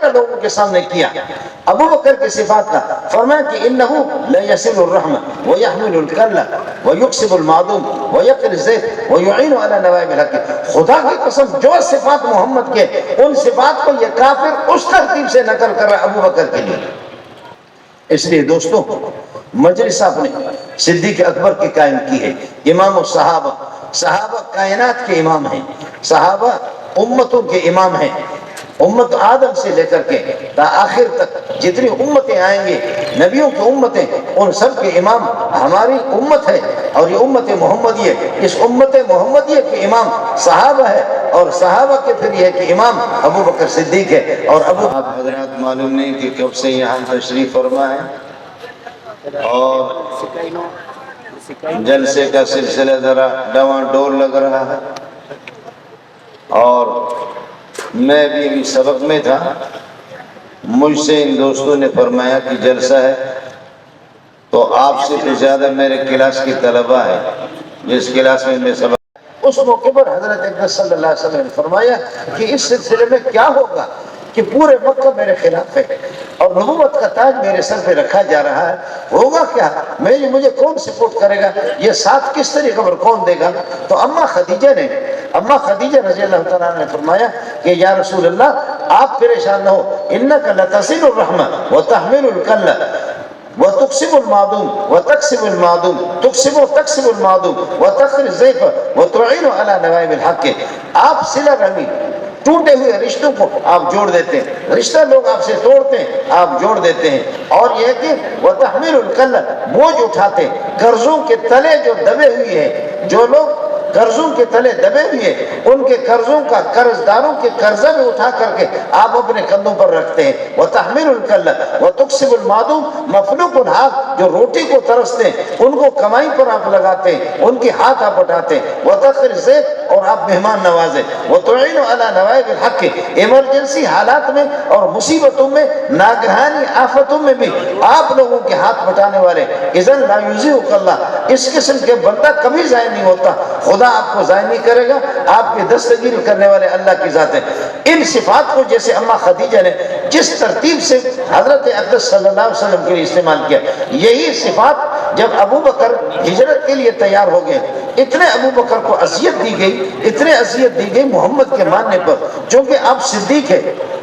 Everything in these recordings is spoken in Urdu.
معاہدہ لوگوں کے سامنے کیا ابو بکر کی صفات کا، فرمایا کہ انہو لیصل الرحم ویحمل الکل ویکسب المعدوم ویقر الزیت ویعین علی نوائب الحق. خدا کی قسم جو صفات محمد کے، ان صفات کو یہ کافر اس ترتیب سے نقل کر رہا ہے ابو بکر کے لیے. اس لیے دوستوں مجلس آپ نے صدیق اکبر کی قائم کی ہے. امام الصحابہ، صحابہ کائنات کے امام ہیں، صحابہ امتوں کے امام ہیں. امت آدم سے لے کر کے تا آخر تک جتنی امتیں آئیں گے، نبیوں کی امتیں، ان سب کے امام ہماری امت ہے. اور یہ امت محمدیہ، اس امت محمدیہ کے امام صحابہ ہے، اور صحابہ کے پھر یہ کہ امام ابو بکر صدیق ہے. اور ابو آپ حضرات معلوم نہیں کہ کب سے یہاں تشریف فرما ہے، اور جلسے کا سلسلہ ذرا ڈواں ڈول لگ رہا ہے. اور میں بھی ابھی سبق میں تھا، مجھ سے ان دوستوں نے فرمایا کہ جلسہ ہے، تو آپ سے تو زیادہ میرے کلاس کی طلبہ ہے جس کلاس میں سبق. اس موقع پر حضرت اقدس صلی اللہ علیہ وسلم نے فرمایا کہ اس سلسلے میں کیا ہوگا کہ پورے مکہ میرے خلاف ہے اور نبوت کا تاج میرے سر پہ رکھا جا رہا ہے. ہوگا کیا؟ مجھے کون سپورٹ کرے گا؟ یہ ساتھ کس طریقے پر کون دے گا؟ تو اماں خدیجہ رضی اللہ تعالیٰ نے فرمایا کہ یا رسول اللہ آپ پریشان نہ ہو، انک لتصل الرحم وتحمل الکل وتقسم المعدوم وتقسم المعدوم تقسم المعدوم وتخر الضيف وتعين على نوائب الحق. آپ صلہ رحمی، ٹوٹے ہوئے رشتوں کو آپ جوڑ دیتے ہیں، رشتہ لوگ آپ سے توڑتے ہیں آپ جوڑ دیتے ہیں. اور یہ کہ وتحمل الکل، بوجھ اٹھاتے، قرضوں کے تلے جو دبے ہوئے ہیں، جو لوگ قرضوں کے تلے دبے ہوئے، ان کے قرضوں کا، قرض داروں کے قرضہ بھی اٹھا کر کے آپ اپنے کندھوں پر رکھتے ہیں. وتحمل الکل وتقسم المعدوم، مفلوق الحق، جو روٹی کو ترستے ہیں ان کو کمائی پر آپ لگاتے ہیں، ان کے ہاتھ آپ اٹھاتے ہیں. وتخر الضيف، اور آپ مہمان نوازے. وتعين على نوائب الحق، ایمرجنسی حالات میں اور مصیبتوں میں، ناگہانی آفتوں میں بھی آپ لوگوں کے ہاتھ بٹانے والے. اذن لا یضيعک اللہ، اس قسم کے بندہ کبھی ضائع نہیں ہوتا، خدا آپ کو ضائع نہیں کرے گا. آپ کی دستگیر کرنے والے اللہ کی ذات ہے. ان صفات کو جیسے اماں خدیجہ نے جس ترتیب سے حضرت اقدس صلی اللہ علیہ وسلم کے لیے استعمال کیا، یہی صفات جب ابو بکر ہجرت کے لیے تیار ہو گئے، اتنے ابو بکر کو اذیت دی گئی، اتنے اذیت دی گئی محمد کے ماننے پر، چونکہ آپ صدیق ہے.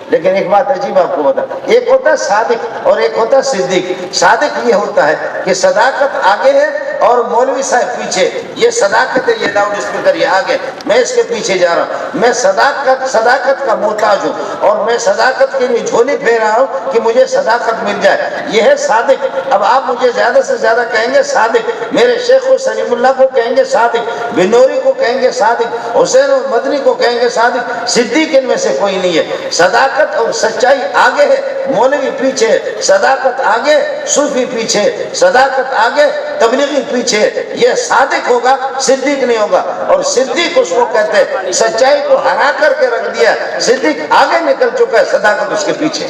لیکن ایک بات عجیب آپ کو بتا، ایک ہوتا ہے صادق اور ایک ہوتا ہے صدیق. صادق یہ ہوتا ہے کہ صداقت آگے ہے اور مولوی صاحب پیچھے. یہ صداقت ہے، یہ لاؤڈ اسپیکر یہ آگے، میں اس کے پیچھے جا رہا ہوں. میں صداقت کا محتاج ہوں، اور میں صداقت کے لیے جھولی پھیر رہا ہوں کہ مجھے صداقت مل جائے. یہ ہے صادق. اب آپ مجھے زیادہ سے زیادہ کہیں گے صادق، میرے شیخ کو سلیم اللہ کو کہیں گے صادق، بنوری کو کہیں گے صادق، حسین مدنی کو کہیں گے صادق. صدیق ان میں سے کوئی نہیں ہے. صداقت اور سچائی آگے ہے، مولوی پیچھے. صداقت آگے، صوفی پیچھے. صداقت آگے، تبلیغی پیچھے. یہ صادق ہوگا، صدیق نہیں ہوگا. اور صدیق اس کو کہتے ہیں سچائی کو ہرا کر کے رکھ دیا. صدیق آگے نکل چکا ہے، صداقت اس کے پیچھے.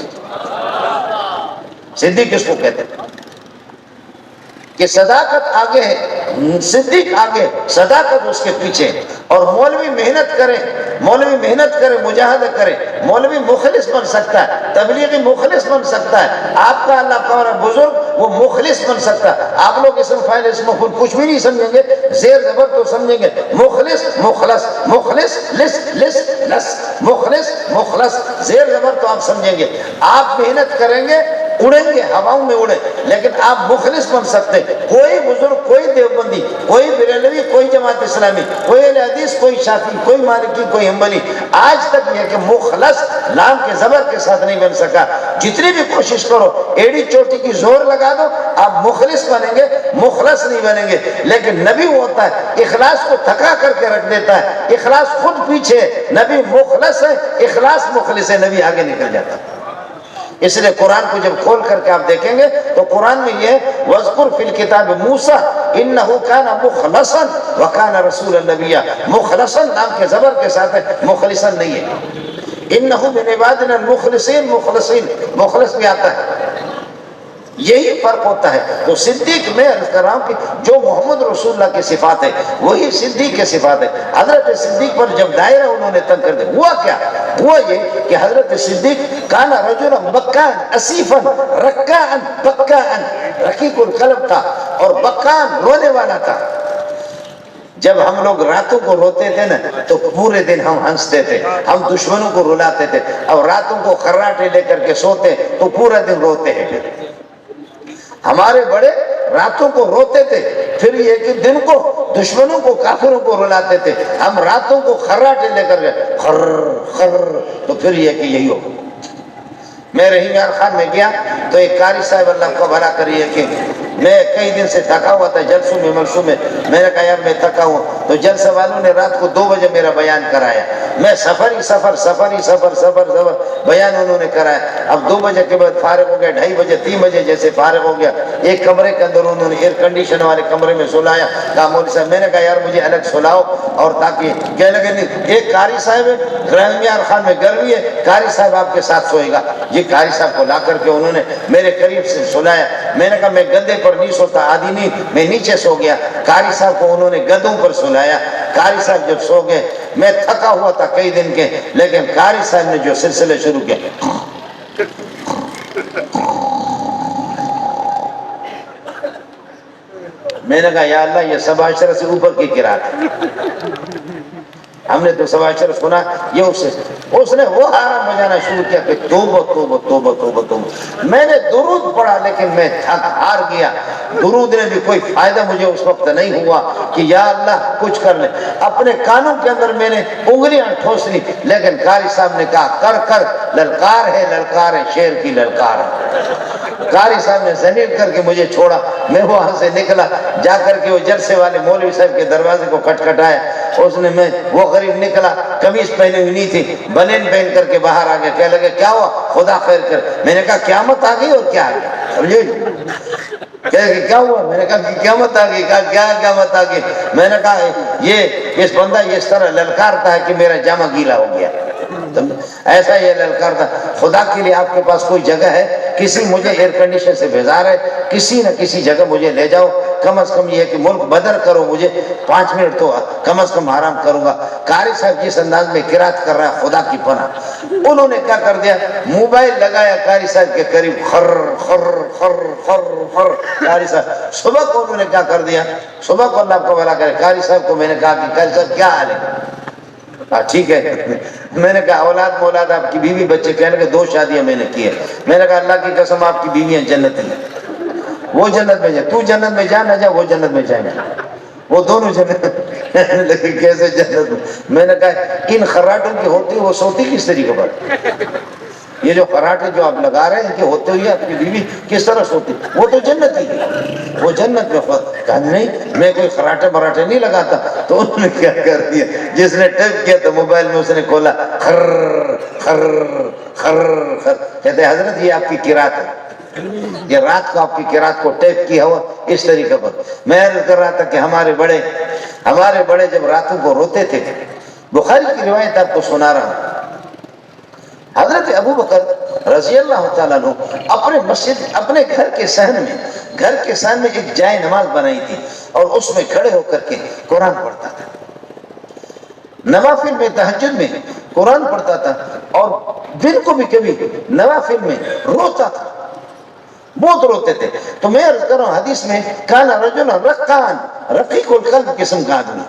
صدیق اس کو کہتے ہیں کہ صداقت آگے ہے، صدیق آگے، صداقت اس کے پیچھے. اور مولوی محنت کرے، مجاہدہ کرے. مولوی مخلص بن سکتا ہے، تبلیغی مخلص بن سکتا ہے، آپ کا اللہ کا بزرگ وہ مخلص بن سکتا ہے. آپ لوگ اسم فاعل اسم مفعول کچھ بھی نہیں سمجھیں گے، زیر زبر تو سمجھیں گے. مخلص مخلص، مخلص لس لس لس، مخلص مخلص، زیر زبر تو آپ سمجھیں گے. آپ محنت کریں گے، اڑیں گے، ہواؤں میں اڑیں، لیکن آپ مخلص بن سکتے. کوئی بزرگ، کوئی دیوبندی، کوئی بریلوی، کوئی جماعت اسلامی، کوئی اہل حدیث، کوئی شافعی، کوئی مالکی، کوئی حنبلی آج تک یہ کہ مخلص لام کے زبر کے ساتھ نہیں بن سکا. جتنی بھی کوشش کرو، ایڑی چوٹی کی زور لگا دو، آپ مخلص بنیں گے، مخلص نہیں بنیں گے. لیکن نبی وہ ہوتا ہے اخلاص کو تھکا کر کے رکھ دیتا ہے. اخلاص خود پیچھے، نبی مخلص ہے، اخلاص مخلص ہے، نبی آگے نکل جاتا ہے. اس لیے قرآن کو جب کھول کر کے آپ دیکھیں گے تو قرآن میں یہ وَاذْكُرْ فِي الْكِتَابِ مُوسَىٰ إِنَّهُ كَانَ مُخْلَصًا وَكَانَ رَسُولًا نَبِيًّا. مخلصاً نام کے زبر کے ساتھ ہے، مخلصاً نہیں ہے. إِنَّهُ مِنْ عِبَادِنَا الْمُخْلِصِينَ، مخلصین، مخلص بھی آتا ہے. یہی فرق ہوتا ہے. تو صدیق میں عرض کر رہا ہوں کہ جو محمد رسول اللہ کی صفات ہے وہی صدیق کی صفات ہے. حضرت صدیق پر جب دائرہ انہوں نے تنگ کر دیا، ہوا کیا؟ ہوا یہ کہ حضرت صدیق کانا رجلا بکان اسیفا رکان بکان، رقیق القلب تھا اور بکان رونے والا تھا. جب ہم لوگ راتوں کو روتے تھے نا تو پورے دن ہم ہنستے تھے، ہم دشمنوں کو رلاتے تھے. اب راتوں کو خراٹے لے کر کے سوتے تو پورا دن روتے ہیں. ہمارے بڑے راتوں کو روتے تھے، پھر یہ کہ دن کو دشمنوں کو کافروں کو رلاتے تھے. ہم راتوں کو خراٹے لے کر گئے خر خر، تو پھر یہ کہ یہی ہو. میں رحیم یار خان میں گیا تو ایک قاری صاحب اللہ کو بھلا کریے کہ میں کئی دن سے تھکا ہوا تھا جلسوں میں ملسوں میں. میں نے کہا یار میں تھکا ہوں، تو جلسہ والوں نے رات کو 2 بجے میرا بیان کرایا. میں سفر بیان انہوں نے کرایا. اب 2 بجے کے بعد فارغ ہو گیا، 2:30 بجے 3 بجے جیسے فارغ ہو گیا. ایک کمرے کے اندر انہوں نے ایئر کنڈیشن والے کمرے میں سلایا. کہا مولوی صاحب، میں نے کہا یار مجھے الگ سلاؤ، اور تاکہ کہنے لگے نہیں ایک قاری صاحب ہے رحیم یار خان میں گرمی ہے، قاری صاحب آپ کے ساتھ سوئے گا. یہ قاری صاحب کو لا کر کے انہوں نے میرے قریب سے سلایا. میں نے کہا میں گدے پر نہیں سوتا، آدھی نہیں میں نیچے سو گیا. قاری صاحب کو انہوں نے گدوں پر سلایا. قاری صاحب جب سو گئے، میں تھکا ہوا تھا کئی دن کے، لیکن قاری صاحب نے جو سلسلے شروع کیا، میں نے کہا یا اللہ یہ 17 سے اوپر کی قرات ہے. ہم نے تو 17 سنا. یہ اس نے وہ حرام بجانا شروع کیا کہ توبہ توبہ توبہ توبہ توبہ. میں نے درود پڑھا لیکن میں تھک ہار گیا. درود نے بھی کوئی فائدہ مجھے اس وقت نہیں ہوا کہ یا اللہ کچھ کر لے. اپنے کانوں کے اندر میں نے انگلیاں ٹھوس لی، لیکن قاری صاحب نے کہا کر کر، للکار ہے شیر کی للکار ہے. قاری صاحب نے زلیل کر کے مجھے چھوڑا. میں وہاں سے نکلا، جا کر کے وہ جلسے والے مولوی صاحب کے دروازے کو کھٹکھٹایا. اس نے میں وہ غریب نکلا، قمیض پہنے ہوئی نہیں تھی، بنین پہن کر کے باہر آ گیا. کہنے لگے کیا ہوا؟ خدا خیر کر. میں نے کہا قیامت آ گئی. اور کیا آ گیا سمجھے؟ کہ کیا ہوا؟ میں نے کہا کہ قیامت آ گئی. کہا کیا قیامت آ گئی؟ میں نے کہا یہ اس بندہ یہ اس طرح للکارتا ہے کہ میرا جامع گیلا ہو گیا. ایسا یہ للکار تھا. خدا کے لیے آپ کے پاس کوئی جگہ ہے، کسی مجھے ایئر کنڈیشن سے بھیجا رہے، کسی نہ کسی جگہ مجھے لے جاؤ. کم از کم یہ کہ ملک بدر کرو، مجھے 5 منٹ تو کم از کم آرام کروں گا. قاری صاحب جس انداز میں قرات کر رہا ہے خدا کی پناہ. انہوں نے کیا کر دیا، موبائل لگایا قاری صاحب کے قریب، خر خر خر خر خر. قاری صاحب صبح کو انہوں نے کیا کر دیا، صبح کو اللہ کو بھلا کرے، قاری صاحب کو میں نے کہا کہ قاری صاحب کیا حال ہے؟ ٹھیک ہے. میں نے کہا اولاد مولاد آپ کی بیوی بچے؟ کہنے کہ 2 شادیاں میں نے کی ہے. میں نے کہا اللہ کی قسم آپ کی بیویاں جنتی ہیں، وہ جنت میں جائے، تو جنت میں جا نہ جا وہ جنت میں جائیں گے، وہ دونوں جنت. لیکن کیسے جنت میں؟ میں نے کہا ان خراٹوں کی ہوتی وہ سوتی کس طریقے پر؟ یہ جو خراٹے جو آپ لگا رہے ہیں کہ ہوتے ہوئے آپ کی بیوی کس طرح سوتی؟ وہ تو جنت ہی ہے، وہ جنت میں. کہا نہیں میں کوئی خراٹے مراٹے نہیں لگاتا. تو انہوں نے کیا کر دیا، جس نے ٹیپ کیا تو موبائل میں اس نے کھولا خر خر خر خر. کہتے حضرت یہ آپ کی قرات ہے، یہ رات کو آپ کی قرات کو ٹیپ کیا ہوا اس طریقے پر. میں عرض کر رہا تھا کہ ہمارے بڑے جب راتوں کو روتے تھے، بخاری کی روایت آپ کو سنا رہا ہوں. حضرت ابو بکر رضی اللہ تعالیٰ عنہ اپنے مسجد، اپنے گھر کے صحن میں ایک جائے نماز بنائی تھی، اور اس میں کھڑے ہو کر کے قرآن پڑھتا تھا. نوافل میں تہجد میں قرآن پڑھتا تھا، اور دن کو بھی کبھی نوافل میں روتا تھا، بہت روتے تھے. تو میں عرض کر رہا ہوں حدیث میں کانا رجل رقان، رقیق القلب قسم کا آدمی،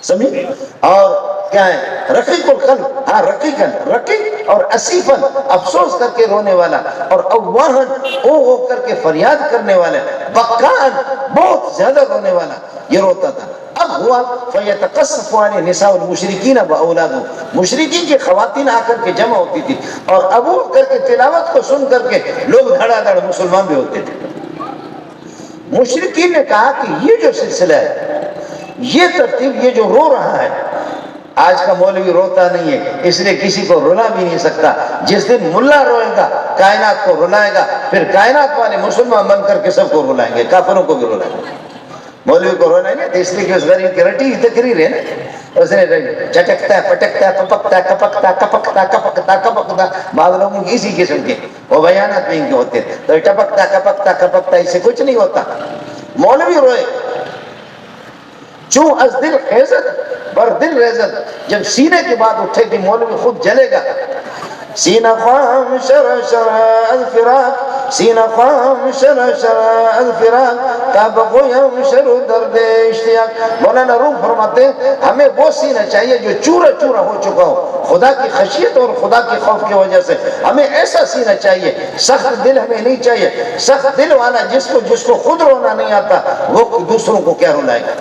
سمجھے؟ اور کیا ہے رقیق القلب؟ ہاں رقیق اور اسیفن، افسوس کر کے رونے والا، اور اواہن او کر کے فریاد کرنے والا، بکان بہت زیادہ رونے والا، یہ روتا تھا. اب ہوا فیتقصف علی نساء المشرکین واولادهم، مشرکین کی خواتین آ کر کے جمع ہوتی تھی، اور ابو بکر کے تلاوت کو سن کر کے لوگ دھڑا دھڑ مسلمان بھی ہوتے تھے. مشرکین نے کہا کہ یہ جو سلسلہ ہے، یہ ترتیب، یہ جو رو رہا ہے، آج کا مولوی روتا نہیں ہے اس لیے کسی کو رلا بھی نہیں سکتا. جس دن ملا روئے گا کائنات کو رلائے گا، پھر کائنات والے مسلمان بن کر کے سب کو رلائیں گے، کافروں کو بھی رلائیں گے. مولوی کو رونا نہیں تو اس لیے کہ اس غریب کی رٹی تقریر ہے نا، اس نے چٹکتا پٹکتا پپکتا کپکتا کپکتا کپکتا کپکتا، بعض لوگوں کی اسی قسم کے وہ بیانات میں ان کے ہوتے ہیں، تو ٹپکتا کپکتا کپکتا، اس سے کچھ نہیں ہوتا۔ مولوی روئے چوں از دل خیزت بر دل ریزت، جب سینے کی بات اٹھے گی مولوی خود جلے گا۔ سینہ خام شرع شرع الفراق، سینہ خام شرع شرع الفراق، تاب غیم شروع درد اشتیاق۔ مولانا روم فرماتے ہیں ہمیں وہ سینہ چاہیے جو چورا چورا ہو چکا ہو خدا کی خشیت اور خدا کی خوف کی وجہ سے، ہمیں ایسا سینہ چاہیے، سخت دل ہمیں نہیں چاہیے۔ سخت دل والا جس کو خود رونا نہیں آتا وہ دوسروں کو کیا رلائے گا۔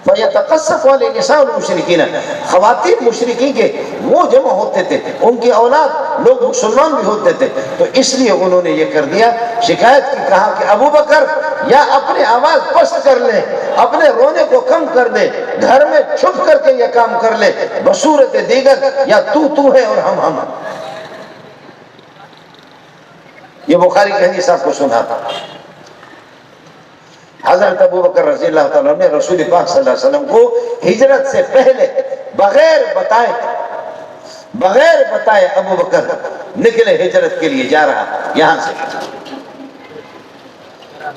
فَيَتَقَصَّفُ عَلَيْهِ نِسَاءُ الْمُشْرِكِينَ، خواتین مشرکین کے وہ جمع ہوتے تھے، ان کی اولاد لوگ مسلمان بھی ہوتے تھے، تو اس لیے انہوں نے یہ کر دیا، شکایت کی، کہا کہ ابو بکر یا اپنی آواز پست کر لے، اپنے رونے کو کم کر دے، گھر میں چھپ کر کے یہ کام کر لے، بصورت دیگر یا تو ہے اور ہم۔ یہ بخاری کی حدیث آپ کو سنا تھا۔ حضرت ابو بکر رضی اللہ تعالیٰ نے رسول پاک صلی اللہ علیہ وسلم کو ہجرت سے پہلے بغیر بتائے ابو بکر نکلے، ہجرت کے لیے جا رہا، یہاں سے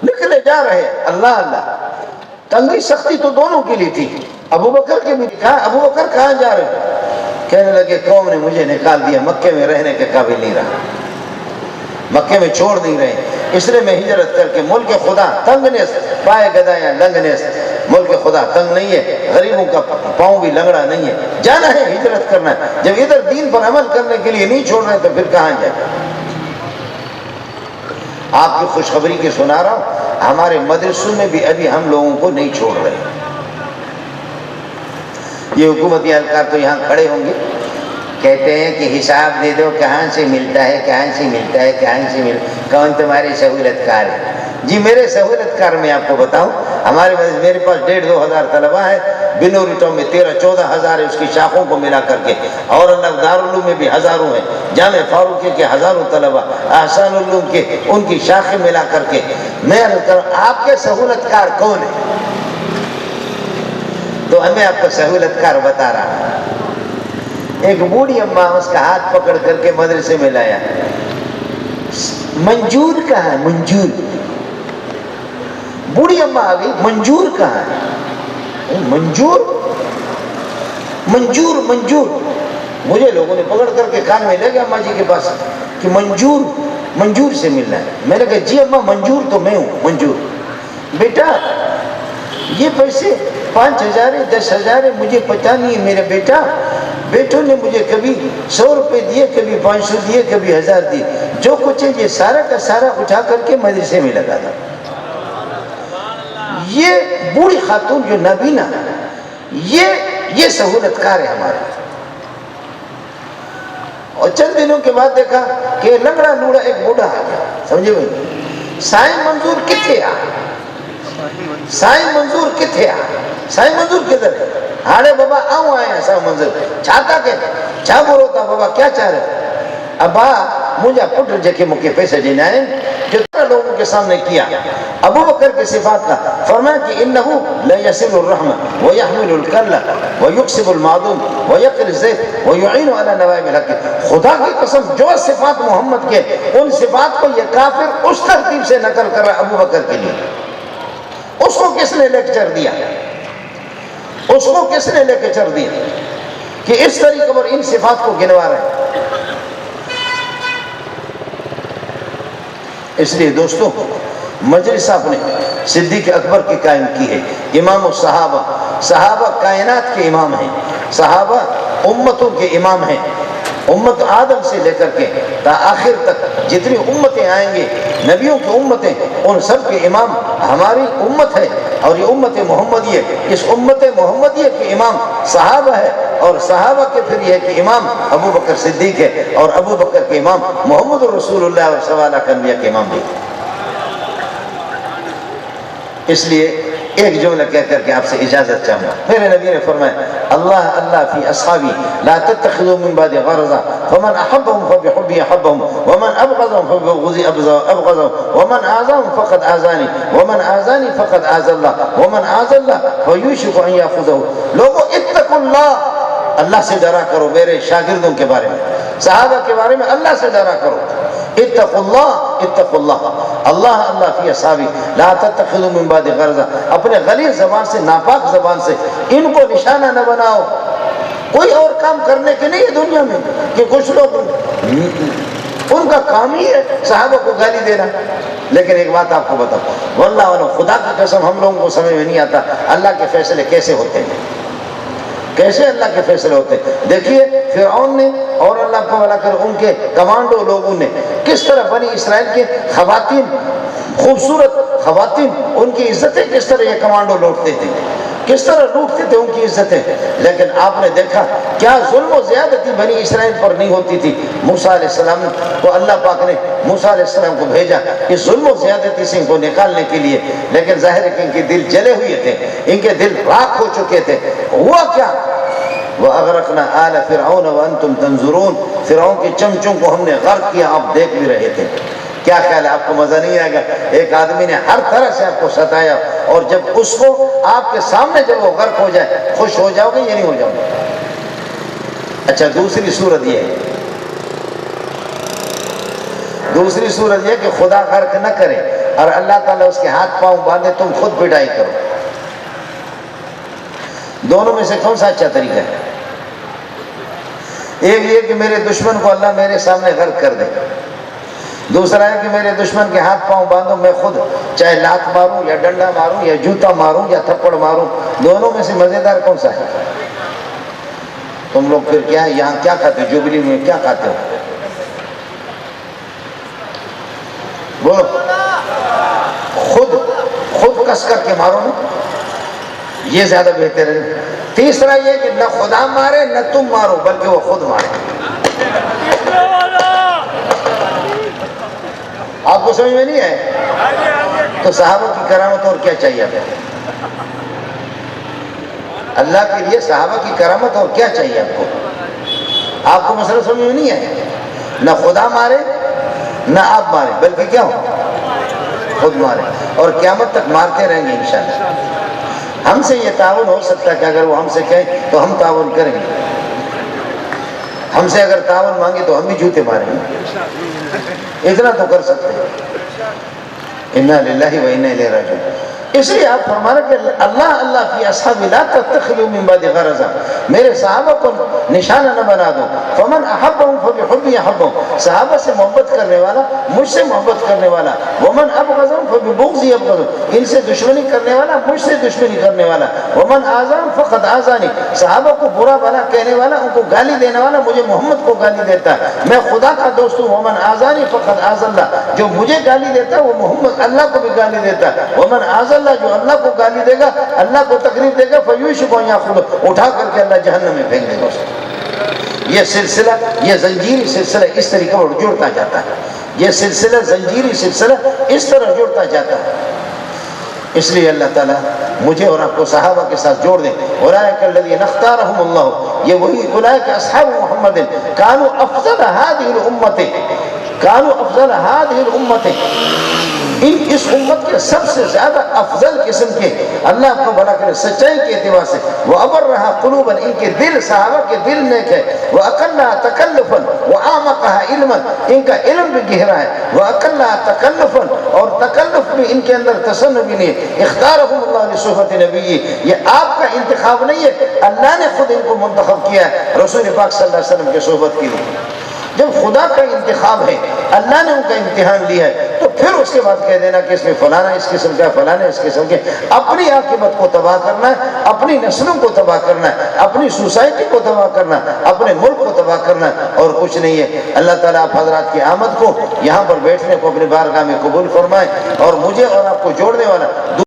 نکلے جا رہے، اللہ اللہ، تنگی سختی تو دونوں کے لیے تھی، ابو بکر کے بھی کہا ابو بکر کہاں جا رہے؟ کہنے لگے قوم نے مجھے نکال دیا، مکے میں رہنے کے قابل نہیں رہا، مکے میں چھوڑ نہیں رہے، اس لیے میں ہجرت کر کے ملک خدا تنگ نیس، پائے گدایا لنگ نیس، ملک خدا تنگ نہیں ہے، غریبوں کا پاؤں بھی لنگڑا نہیں ہے، جانا ہے، ہجرت کرنا ہے۔ جب ادھر دین پر عمل کرنے کے لیے نہیں چھوڑ رہے تو پھر کہاں جائے؟ آپ کی خوشخبری کی سنا رہا ہوں، ہمارے مدرسوں میں بھی ابھی ہم لوگوں کو نہیں چھوڑ رہے۔ یہ حکومتی اہلکار تو یہاں کھڑے ہوں گے، کہتے ہیں کہ حساب دے دو، کہاں سے ملتا ہے، کہاں سے ملتا ہے، کہاں سے کون تمہارے سہولت کار ہے؟ جی میرے سہولت کار میں آپ کو بتاؤں، میرے پاس 1,500 ہزار طلبہ ہے، بنوری ٹاؤن میں 13-14 ہزار ہے اس کی شاخوں کو ملا کر کے، اور اللہ دارالعلوم میں بھی ہزاروں ہیں، جامع فاروقیہ کے ہزاروں طلبہ، احسان العلوم کے ان کی شاخیں ملا کر کے، میں آپ کے سہولت کار کون ہے؟ تو ہمیں آپ کو سہولت کار بتا رہا ہوں۔ ایک بوڑھی اماں اس کا ہاتھ پکڑ کر کے مدرسے میں لایا، منجور کہاں ہے؟ منجور، بوڑھی اماں آ گئی، منجور کہاں ہے؟ منجور منجور منجور، مجھے لوگوں نے پکڑ کر کے کان میں لے گیا اماں جی کے پاس کہ منجور سے ملنا ہے۔ میں نے کہا جی اماں منجور تو میں ہوں، منجور بیٹا یہ پیسے 5,000 ہے 10,000 ہے مجھے پتہ نہیں ہے، میرے بیٹوں نے مجھے کبھی 100 روپے دیے، کبھی 500 دیے، کبھی 1000 دیے، جو کچھ ہے یہ سارا کا سارا اٹھا کر کے مدرسے میں لگا تھا۔ یہ بوڑھی خاتون جو نابینا، یہ سہولت کار ہے ہمارے۔ اور چند دنوں کے بعد دیکھا کہ لنگڑا لوڑا ایک بوڑھا آ گیا، سمجھے بھائی، سائیں منظور کتھے آ، سائیں منظور کتھے آ، سائیں منظور کدھر ہے؟ ہاڑے بابا آؤں آئے ہیں سائیں منظور، چھاتا کے چھا بولو تا بابا کیا چاہ رہے؟ ابا مجھے پٹر جکے مکے پیسے دینا ہے جو ترہ لوگوں کے سامنے کیا۔ ابو بکر کے صفات کا فرمایا کہ انہو لیسل الرحم ویحمل الکل ویقسب المعدوم ویقر الزیت ویعین علی نوائب الحق۔ خدا کی قسم جو صفات محمد کے، ان صفات کو یہ کافر اس ترتیب سے نقل کر رہا ابو بکر کے لیے۔ اس کو کس نے لیکچر دیا؟ اس کو کس نے لیکچر دیا کہ اس طریقے پر ان صفات کو گنوا رہے ہیں؟ اس لیے دوستو مجلس آپ نے صدیق اکبر کی قائم کی ہے، امام الصحابہ، صحابہ کائنات کے امام ہیں، صحابہ امتوں کے امام ہیں، امت آدم سے لے کر کے تا آخر تک جتنی امتیں آئیں گے، نبیوں کی امتیں، ان سب کے امام ہماری امت ہے، اور یہ امت محمدیہ، اس امت محمدیہ کے امام صحابہ ہے، اور صحابہ کے پھر یہ ہے کہ امام ابو بکر صدیق ہے، اور ابو بکر کے امام محمد رسول اللہ اور سوا لاکھ انبیاء کے امام بھی۔ اس لیے ایک جملہ کہہ کر کے آپ سے اجازت چاہوں گا۔ میرے نبی نے فرمایا اللہ اللہ فی اصحابی لا تتخذوا من بعد غرضا فمن احبهم فبحبی احبهم ومن ابغض أبغضهم فببغضي أبغضهم ومن آذاهم فقد آذاني ومن آذاني فقد آذى الله ومن آذى الله فيوشك أن يأخذه. لوگوں اتقوا اللہ، اللہ سے ڈرا کرو میرے شاگردوں کے بارے میں، صحابہ کے بارے میں اللہ سے ڈرا کرو. اتقوا اللہ اتقوا اللہ اللہ اللہ فی اصحابی لا تتخذوا من بعد غرضا. اپنے غلیظ زبان سے، ناپاک زبان سے ان کو نشانہ نہ بناؤ. کوئی اور کام کرنے کے نہیں ہے دنیا میں کہ کچھ لوگ ان کا کام ہی ہے صحابہ کو گالی دینا. لیکن ایک بات آپ کو بتاؤ، واللہ ولو خدا کی قسم ہم لوگوں کو سمجھ میں نہیں آتا اللہ کے فیصلے کیسے ہوتے ہیں، کیسے اللہ کے فیصلے ہوتے ہیں. دیکھیے فرعون نے اور اللہ کو بھلا کر ان کے کمانڈو لوگوں نے کس طرح بنی اسرائیل کے خواتین، خوبصورت خواتین، ان کی عزتیں کس طرح یہ کمانڈو لوٹتے تھے، کس طرح لوٹتے تھے ان کی عزتیں. لیکن آپ نے دیکھا کیا ظلم و زیادتی بنی اسرائیل پر نہیں ہوتی تھی. موسیٰ علیہ السلام کو اللہ پاک نے موسیٰ علیہ السلام کو بھیجا اس ظلم و زیادتی سے ان کو نکالنے کے لیے. لیکن ظاہر ہے کہ ان کے دل جلے ہوئے تھے، ان کے دل راکھ ہو چکے تھے. ہوا کیا؟ وَأَغْرَقْنَا آلَ فِرْعَوْنَ وَأَنْتُمْ تَنْظُرُونَ. فرعون کے چمچوں کو ہم نے غرق کیا، آپ دیکھ بھی رہے تھے. کیا خیال ہے آپ کو مزہ نہیں آئے گا؟ ایک آدمی نے ہر طرح سے آپ کو ستایا اور جب اس کو آپ کے سامنے جب وہ غرق ہو جائے خوش ہو جاؤ گے یا نہیں ہو جاؤ گے؟ اچھا دوسری صورت یہ ہے، دوسری صورت یہ کہ خدا غرق نہ کرے اور اللہ تعالیٰ اس کے ہاتھ پاؤں باندھے، تم خود پٹائی کرو. دونوں میں سے کون سا اچھا طریقہ ہے؟ ایک یہ کہ میرے دشمن کو اللہ میرے سامنے غرق کر دے، دوسرا ہے کہ میرے دشمن کے ہاتھ پاؤں باندھو، میں خود چاہے لات ماروں یا ڈنڈا ماروں یا جوتا ماروں یا تھپڑ ماروں. دونوں میں سے مزیدار کون سا ہے؟ تم لوگ پھر کیا ہے یہاں کیا کھاتے ہو؟ جوبلی میں کیا کھاتے ہو؟ بولو. خود کس کر کے مارو نا، یہ زیادہ بہتر ہے. تیسرا یہ کہ نہ خدا مارے نہ تم مارو بلکہ وہ خود مارے. آپ کو سمجھ میں نہیں ہے؟ تو صحابہ کی کرامت اور کیا چاہیے آپ کو؟ اللہ کے لیے صحابہ کی کرامت اور کیا چاہیے آپ کو؟ آپ کو مسئلہ سمجھ میں نہیں ہے؟ نہ خدا مارے نہ آپ مارے بلکہ کیا ہو؟ خود مارے. اور قیامت تک مارتے رہیں گے انشاءاللہ. ہم سے یہ تعاون ہو سکتا ہے کہ اگر وہ ہم سے کہیں تو ہم تعاون کریں گے. ہم سے اگر تعاون مانگے تو ہم بھی جوتے ماریں گے. اتنا تو کر سکتے ہیں. انا للہ و انا الیہ راجعون. اس لیے آپ فرمانا کہ اللہ اللہ فی اصحابی لا تتخذوا من بعد غرضا، میرے صحابہ کو نشانہ نہ بنا دو. فمن احبهم فبحبی احبهم، صحابہ سے محبت کرنے والا مجھ سے محبت کرنے والا. ومن ابغضهم فببغضی ابغض، ان سے دشمنی کرنے والا مجھ سے دشمنی کرنے والا. ومن آذاهم فقد آذانی، صحابہ کو برا بھلا کہنے والا، ان کو گالی دینے والا مجھے محمد کو گالی دیتا ہے. میں خدا کا دوست ہوں. ومن آذانی فقد آذى اللہ، جو مجھے گالی دیتا ہے وہ محمد اللہ کو بھی گالی دیتا ہے. ومن آذى اللہ، جو اللہ کو گالی دے گا، اللہ کو تکلیف دے گا، فیوشک ان یاخذہ، اٹھا کر کے اللہ جہنم میں پھینک دے گا اس کو. یہ سلسلہ، یہ زنجیری سلسلہ اس طریقے پر جڑتا جاتا ہے. یہ سلسلہ زنجیری سلسلہ اس طرح جڑتا جاتا ہے. اس لیے اللہ تعالیٰ مجھے اور آپ کو صحابہ کے ساتھ جوڑ دیں. اولئک الذین اختارهم اللہ، یہ وہی اولئک اصحاب محمد کانوا افضل هذه الامة، کانوا افضل هذه الامة، اس امت کے سب سے زیادہ افضل قسم کے، اللہ کو بھلا کرے سچائی کے اعتبار سے. وہ ابرھا قلوبا، ان کے دل، صحابہ کے دل نیک ہے. وہ اقلھا تکلفا واعمقھا علما، ان کا علم بھی گہرا ہے. وہ اقلھا تکلفا، اور تکلف بھی ان کے اندر تصنع بھی نہیں ہے. اختارهم اللہ لصحبت نبی، یہ آپ کا انتخاب نہیں ہے، اللہ نے خود ان کو منتخب کیا ہے رسول پاک صلی اللہ علیہ وسلم کی صحبت کے لیے. جب خدا کا انتخاب ہے، اللہ نے ان کا امتحان لیا ہے، تو پھر اس کے بعد کہہ دینا کہ اس میں فلانا اس قسم کا، فلانا اس قسم کے. اپنی عاقبت کو تباہ کرنا ہے، اپنی نسلوں کو تباہ کرنا ہے، اپنی سوسائٹی کو تباہ کرنا ہے، اپنے ملک کو تباہ کرنا ہے، اور کچھ نہیں ہے. اللہ تعالیٰ آپ حضرات کی آمد کو، یہاں پر بیٹھنے کو اپنی بارگاہ میں قبول فرمائے، اور مجھے اور آپ کو جوڑنے والا